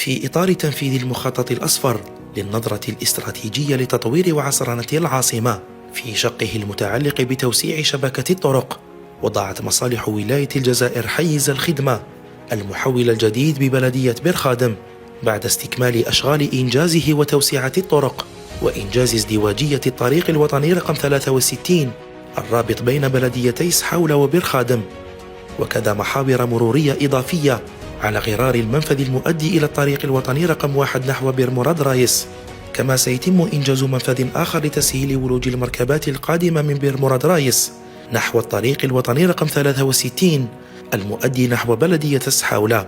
في إطار تنفيذ المخطط الأصفر للنظرة الاستراتيجية لتطوير وعصرنة العاصمة في شقه المتعلق بتوسيع شبكة الطرق، وضعت مصالح ولاية الجزائر حيز الخدمة المحول الجديد ببلدية بيرخادم بعد استكمال أشغال إنجازه وتوسعة الطرق وإنجاز ازدواجية الطريق الوطني رقم 63 الرابط بين بلديتي سحاولة وبيرخادم، وكذا محاور مرورية إضافية على غرار المنفذ المؤدي إلى الطريق الوطني رقم 1 نحو بير مراد رايس. كما سيتم إنجاز منفذ آخر لتسهيل ولوج المركبات القادمة من بير مراد رايس نحو الطريق الوطني رقم 63 المؤدي نحو بلدية سحاولة.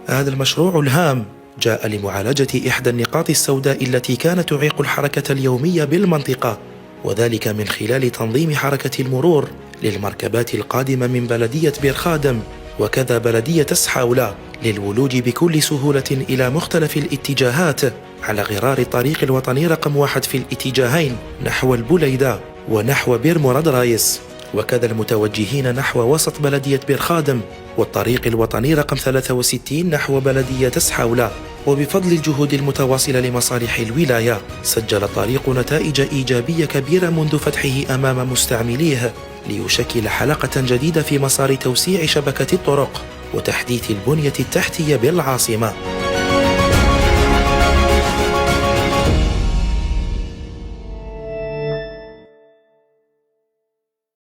هذا المشروع الهام جاء لمعالجة إحدى النقاط السوداء التي كانت تعيق الحركة اليومية بالمنطقة، وذلك من خلال تنظيم حركة المرور للمركبات القادمة من بلدية بيرخادم وكذا بلدية سحاولة للولوج بكل سهولة إلى مختلف الاتجاهات على غرار الطريق الوطني رقم 1 في الاتجاهين نحو البليدة ونحو بير مراد رايس، وكذا المتوجهين نحو وسط بلدية بيرخادم والطريق الوطني رقم 63 نحو بلدية سحاولة. وبفضل الجهود المتواصلة لمصالح الولاية سجل الطريق نتائج إيجابية كبيرة منذ فتحه أمام مستعمليه ليشكل حلقة جديدة في مسار توسيع شبكة الطرق وتحديث البنية التحتية بالعاصمة.